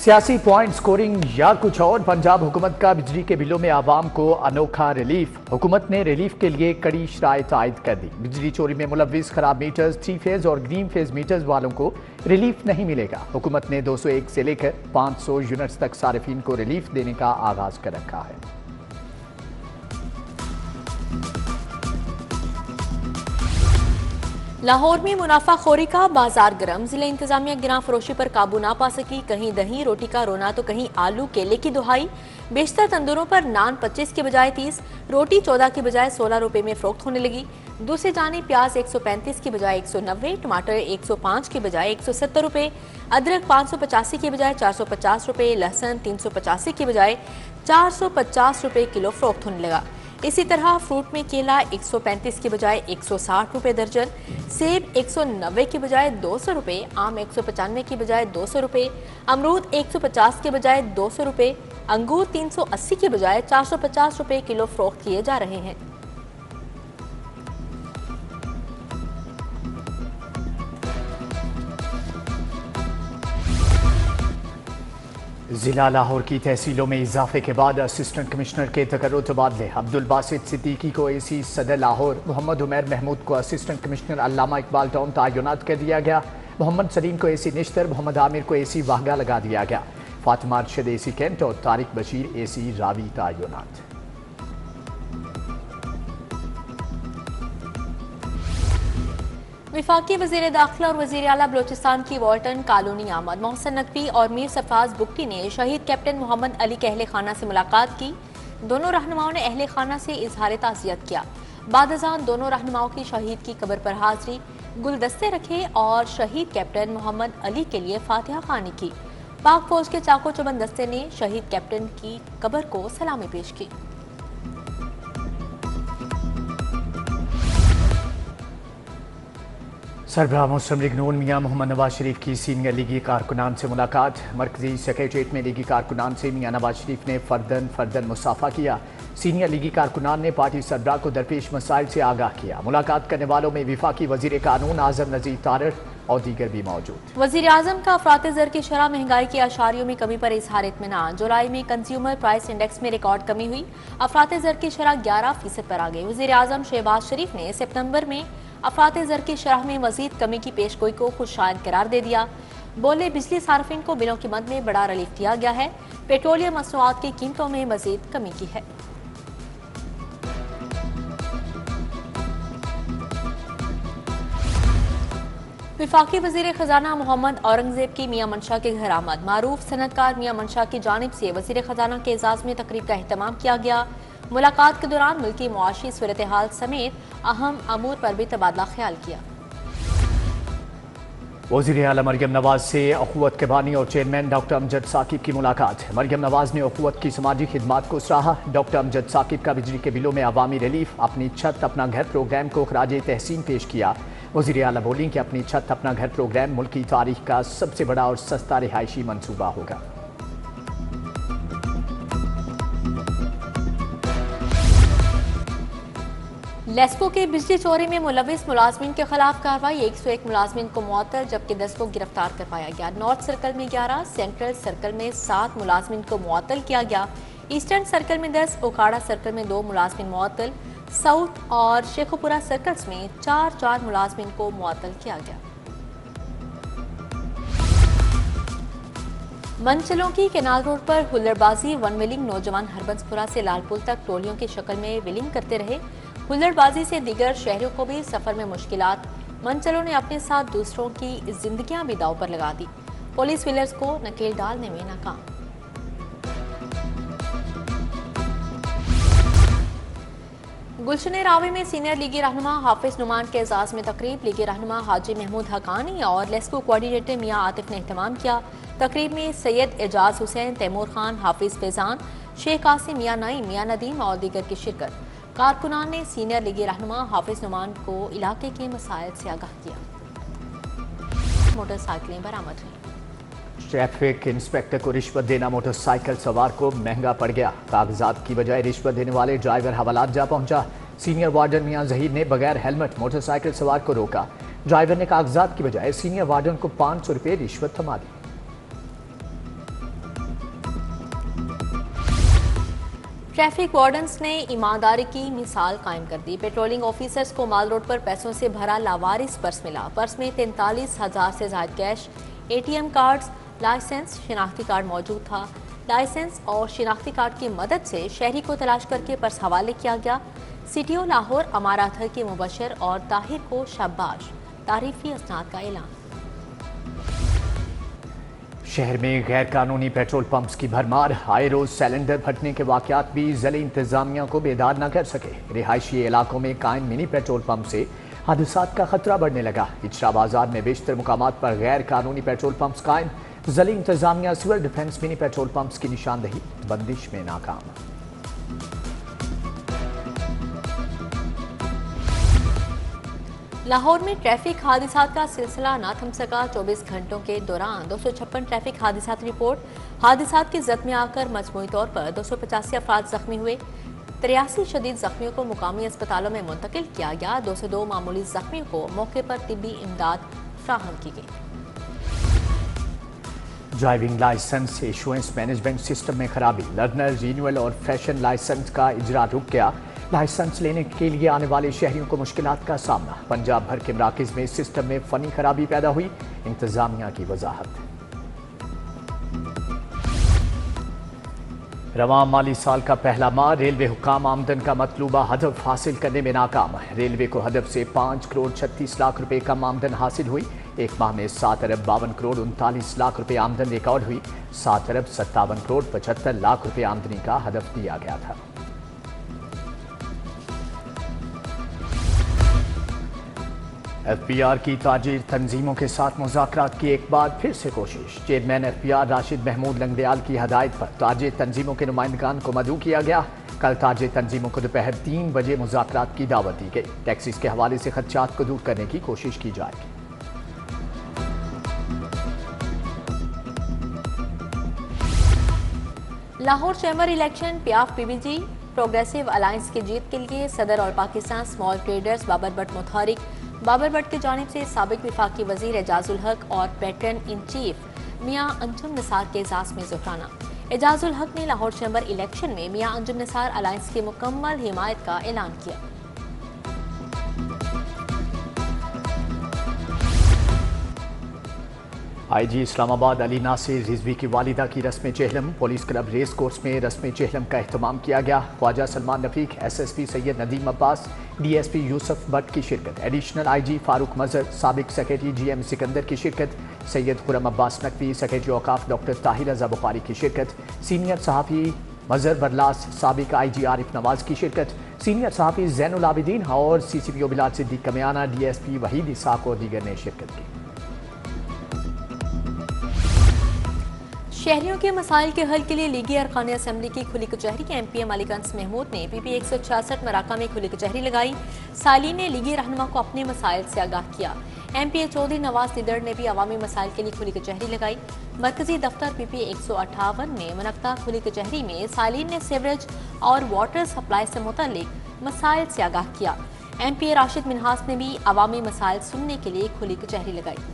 सियासी point scoring या कुछ और, पंजाब हुकूमत का बिजली के बिलों में आवाम को अनोखा रिलीफ। हुकूमत ने रिलीफ के लिए कड़ी शराइत आयद कर दी। बिजली चोरी में मुलव्विस खराब मीटर्स, 3 फेज और ग्रीन फेज मीटर्स वालों को रिलीफ नहीं मिलेगा। हुकूमत ने 201 से लेकर 500 यूनिट्स तक सारिफीन को रिलीफ देने का आगाज कर रखा है। लाहौर में मुनाफाखोरी का बाजार गर्म। जिला इंतजामिया गिरां फरोशी पर काबू ना पा सकी। कहीं दही रोटी का रोना तो कहीं आलू केले की दुहाई। बेशतर तंदूरों पर नान 25 की बजाय 30, रोटी 14 की बजाय 16 रुपए में फरोख्त होने लगी। दूसरी जानी प्याज 135 की बजाय 190, टमाटर 105 की बजाय 170 रुपए, अदरक 585 की बजाय 450 रुपए, लहसुन 385 की बजाय 450 रुपए किलो फरोख्त होने लगा। इसी तरह फ्रूट में केला 135 की बजाय 160 रुपए दर्जन, सेब 190 की बजाय 200 रुपए, आम 195 की बजाय 200 रुपए, अमरूद 150 के बजाय 200 रुपए, अंगूर 380 की बजाय 450 रुपए किलो फरोख्त किए जा रहे हैं। जिला लाहौर की तहसीलों में इजाफे के बाद असिस्टेंट कमिश्नर के तकर्रुर तबादले। अब्दुल बासित सिद्दीकी को एसी सदर लाहौर, मोहम्मद उमैर महमूद को असिस्टेंट कमिश्नर अल्लामा इकबाल टाउन तयनात कर दिया गया। मोहम्मद सलीम को एसी निश्तर, मोहम्मद आमिर को एसी वाहगा लगा दिया गया। फातिमा अरशद एसी कैंट और तारिक बशीर एसी रावी तयनात। विफाकी वज़ीर दाखिला और वज़ीर आला बलोचिस्तान की वाल्टन कॉलोनी आमद। मोहसिन नकवी और मीर सरफराज बुगटी ने शहीद कैप्टन मोहम्मद अली के अहले खाना से मुलाकात की। दोनों रहनुमाओं ने अहले खाना से इजहार ताज़ियत किया। बाद अज़ान दोनों रहनुमाओं की शहीद की कब्र पर हाजिरी, गुलदस्ते रखे और शहीद कैप्टन मोहम्मद अली के लिए फातिहा खानी की। पाक फौज के चाको चौबंद दस्ते ने शहीद कैप्टन की कब्र को सलामी पेश की। सरबराह मुस्लिम लीग नून मियां मोहम्मद नवाज शरीफ की सीनियर लीगी कारकुनान से मुलाकात। मरकजी सेक्रेटरीट में लीगी कारकुनान से मियां नवाज शरीफ ने फर्दन मुसाफा किया। सीनियर लीगी कारकुनान ने पार्टी सरबराह को दरपेश मसाइल से आगाह किया। मुलाकात करने वालों में विफाकी वजीर कानून आजम नजीर तारड़ और दीगर भी मौजूद। वजीर आजम का अफरात ज़र की शरह महंगाई की आशारियों में कमी पर इजहार इत्मीनान। जुलाई में कंज्यूमर प्राइस इंडेक्स में रिकॉर्ड कमी हुई। अफरात ज़र की शरह 11% पर आ गई। वजीर आजम शहबाज शरीफ ने सितंबर में अफरात ज़र की शरह में मजीद कमी की पेशगोई को खुशआइंद करार दे दिया। बोले बिजली सार्फिन को बिलों की मद में बड़ा रिलीफ दिया गया है। पेट्रोलियम मसनूआत की कीमतों में मजीद कमी की है। विफाकी वजीर खजाना मोहम्मद औरंगजेब की मियां मंशा के घर आमद। मारूफ सनतकार मियां मंशा की जानिब से वजीर खजाना के एजाज में तकरीब का अहतमाम किया गया। मुलाकात के दौरान मुल्की मुआशी सूरत हाल समेत अहम अमूर पर भी तबादला ख्याल किया। वज़ीर आला मरियम नवाज से अखुवत के बानी और चेयरमैन डॉक्टर अमजद साकिब की मुलाकात। मरियम नवाज ने अखुवत की समाजी खिदमात को सराहा। डॉक्टर अमजद साकिब का बिजली के बिलों में अवामी रिलीफ, अपनी छत अपना घर प्रोग्राम को खराज तहसीन पेश किया। वज़ीर आला बोली कि अपनी छत अपना घर प्रोग्राम मुल्क की तारीख का सबसे बड़ा और सस्ता रिहायशी मनसूबा होगा। लेस्को के बिजली चोरी में मुलविस मुलाजमिन के खिलाफ कार्रवाई। 101 मुलाजमिन को मुअत्तल जबकि 10 को गिरफ्तार करवाया गया। नॉर्थ सर्कल में 11, सेंट्रल सर्कल में 7 मुलाजमिन को मुअत्तल किया गया। ईस्टर्न सर्कल में 10, ओकाड़ा सर्कल में 2 मुलाजमिन मुअत्तल, साउथ और शेखुपुरा सर्कल्स में 4 मुलाजमिन को मुअत्तल किया गया। मंचलों की केनाल रोड पर हुल्लड़बाजी वन व्हीलिंग। नौजवान हरबंसपुरा से लालपुल तक टोलियों की शक्ल में व्हीलिंग करते रहे। हुल्लड़बाजी से दीगर शहरों को भी सफर में मुश्किलात। मंचलों ने अपने साथ दूसरों की जिंदगियां भी दांव पर लगा दी। पुलिस व्हीलर्स को नकेल डालने में नाकाम। गुलशन रावी में सीनियर लीगी रहनुमा हाफिज नुमान के एजाज में तकरीब। लीगी रहनुमा हाजी महमूद हकानी और लेस्को कोऑर्डिनेटर मियां आतिफ ने एहतमाम किया। तकरीब में सैयद एजाज हुसैन, तैमूर खान, हाफिज फैजान, शेख कासिम, मियां नईम, मियां नदीम और दीगर की शिरकत। कारकुनान ने सीनियर लीगी रहनुमा हाफिज नुमान को इलाके के मसाइल से आगाह किया। मोटरसाइकिलें बरामद हुई। ट्रैफिक इंस्पेक्टर को रिश्वत देना मोटरसाइकिल सवार को महंगा पड़ गया। कागजात की बजाय रिश्वत देने वाले ड्राइवर हवालात जा पहुंचा। सीनियर वार्डन मियां जहीर ने बगैर हेलमेट मोटरसाइकिल सवार को रोका। ड्राइवर ने कागजात की बजाय सीनियर वार्डन को 500 रुपये रिश्वत थमा दी। ट्रैफिक वार्डन्स ने ईमानदारी की मिसाल कायम कर दी। पेट्रोलिंग ऑफिसर्स को माल रोड पर पैसों से भरा लावारिस पर्स मिला। पर्स में 43,000 से ज्यादा कैश, ATM कार्ड्स, लाइसेंस, शिनाख्ती कार्ड मौजूद था। लाइसेंस और शिनाख्ती कार्ड की मदद से शहरी को तलाश करके पर्स हवाले किया गया। CTO लाहौर अमाराथर के मुबशर और ताहिर को शाबाश, तारीफी असनाद का ऐलान। शहर में गैर कानूनी पेट्रोल पंप्स की भरमार, आए रोज सिलेंडर फटने के वाकयात भी जिले इंतजामिया को बेदार न कर सके। रिहायशी इलाकों में कायम मिनी पेट्रोल पंप से हादसात का खतरा बढ़ने लगा। इचरा बाजार में बेशतर मुकामात पर गैर कानूनी पेट्रोल पंप्स कायम। जिले इंतजामिया civil defence mini petrol pumps की निशानदही बंदिश में नाकाम। लाहौर में ट्रैफिक हादसात का सिलसिला न थम सका। 24 घंटों के दौरान 256 ट्रैफिक हादसात रिपोर्ट। हादसात की जद में आकर मजमूई तौर पर 285 अफराद जख्मी हुए। 83 शदीद जख्मियों को मुकामी अस्पतालों में मुंतकिल किया गया। 202 मामूली जख्मियों को मौके पर तिब्बी इमदाद फ्राहम की गई। Driving licence issuance management system में खराबी, लर्नर रिन्यूअल और फैशन लाइसेंस का इजरा रुक गया। लाइसेंस लेने के लिए आने वाले शहरियों को मुश्किलात का सामना। पंजाब भर के मराकज़ में सिस्टम में फनी खराबी पैदा हुई। इंतजामिया की वजाहत। रवां माली साल का पहला माह रेलवे हुकाम आमदन का मतलूबा हदफ हासिल करने में नाकाम। रेलवे को हदफ से 5 करोड़ 36 लाख रुपए कम आमदन हासिल हुई। एक माह में 7 अरब 52 करोड़ 39 लाख रुपए आमदन रिकॉर्ड हुई। 7 अरब 57 करोड़ 75 लाख रुपए आमदनी का हदफ दिया गया था। FPR की ताजिर तंजीमों के साथ मुज़ाकरात की एक बार फिर से कोशिश। चेयरमैन FPR राशिद महमूद लंगदयाल की हदायत पर ताजिर तंजीमों के नुमाइंदगान को मदऊ किया गया। कल ताजिर तंजीमों को दोपहर 3 बजे मुज़ाकरात की दावत दी गई। टैक्सीज के हवाले से खदशात को दूर करने की कोशिश की जाएगी। Lahore chamber election PAF PBG progressive alliance की जीत के लिए सदर और पाकिस्तान स्मॉल ट्रेडर्स बाबर भट्ट मुतहरिक। बाबर भट्ट की जानिब से साबिक विफाकी वजीर एजाजुल हक और पैटर्न इन चीफ मियां अंजुम निसार के एजाज में जुहराना। एजाजुल हक ने लाहौर चैम्बर इलेक्शन में मियां अंजुम निसार अलायंस की मुकम्मल हिमायत का ऐलान किया। IG इस्लामाबाद अली नासिर रिजवी की वालिदा की रस्म चेहलम। पुलिस क्लब रेस कोर्स में रस्म चेहलम का एहतमाम किया गया। ख्वाजा सलमान रफीक, SSP सैयद नदीम अब्बास, DSP यूसुफ भट्ट की शिरकत। एडिशनल IG फारूक मजहर, साबिक सेक्रेटरी GM सिकंदर की शिरकत। सैयद खुरम अब्बास नकवी, सेक्रेटरी औकाफ डॉक्टर ताहिर रजा बुखारी की शिरकत। सीनियर सहाफ़ी मजहर बरलास, साबिक IG आरिफ नवाज की शिरकत। सीनियर सहाफ़ी जैनुल आबिदीन और CCPO बिलाल सिद्दीक कमियाना, DSP वहीद इसाक और दीगर ने शिरकत की। शहरियों के मसाइल के हल के लिए लीगी अरकान असम्बली की खुली कचहरी। MPM अलीगंज महमूद ने PP 166 मराका में खुली कचहरी लगाई। साली ने लीगी रहनुमा को अपने मसाइल से आगाह किया। MPA चौधरी नवाज लिदड़ ने भी अवामी मसाइल के लिए खुली कचहरी लगाई। मरकजी दफ्तर PP 158 में मुनक्ता खुली कचहरी में सालीन ने सीवरेज और वाटर सप्लाई से मुतल्लिक मसाइल से आगाह किया। MPA राशिद मिनहास ने भी अवामी मसाइल सुनने के लिए खुली कचहरी लगाई।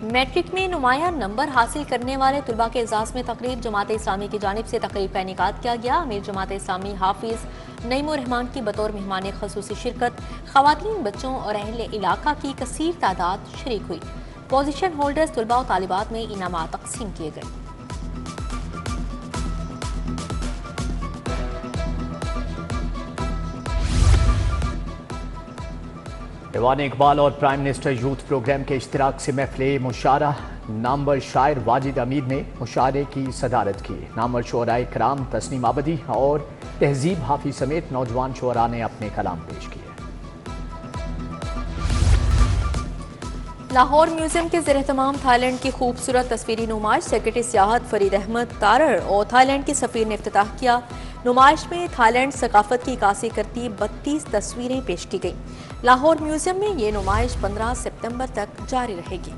मैट्रिक में नुमाया नंबर हासिल करने वाले तुलबा के एजाज में तकरीब। जमात इस्लामी की जानिब से तकरीब का इनेकाद किया गया। अमीर जमात इस्लामी हाफिज नईमुर रहमान की बतौर मेहमान खसूसी शिरकत। खवातीन, बच्चों और अहले इलाका की कसीर तादाद शरीक हुई। पोजीशन होल्डर्स तुलबा और तालिबात में इनामात तकसीम किए गए। दीवान इकबाल और प्राइम मिनिस्टर यूथ प्रोग्राम के इश्तिराक से महफिल मुशारा। नामवर शायर वाजिद अमीर ने मुशारे की सदारत की। नामवर शुअराए कराम तस्नीम आबदी और तहजीब हाफिज समेत नौजवान शुअरा ने अपने कलाम पेश किए। लाहौर म्यूजियम के ज़ेर-ए-तमाम थाईलैंड की खूबसूरत तस्वीरी नुमाइश सेक्रेटरी सियाहत फरीद अहमद तारड़ और थाईलैंड की सफ़ीर ने इफ्तिताह किया। नुमाइश में थाईलैंड सकाफत की इक्कासी करती 32 तस्वीरें पेश की गई। लाहौर म्यूजियम में ये नुमाइश 15 सितंबर तक जारी रहेगी।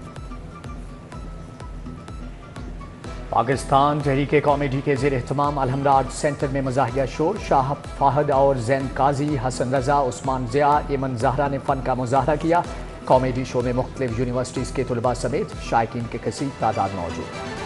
पाकिस्तान तहरीक कॉमेडी के ज़ेर-ए-तमाम अलहमरा आर्ट सेंटर में मज़ाहिया शोर। शाह फाहद और जैन काजी, हसन रजा, उस्मान ज़िया, एमन ज़हरा ने फ़न का मुज़ाहरा किया। कॉमेडी शो में मुख्तलिफ यूनिवर्सिटीज़ के तलबा समेत शायकीन के कसीर तादाद मौजूद।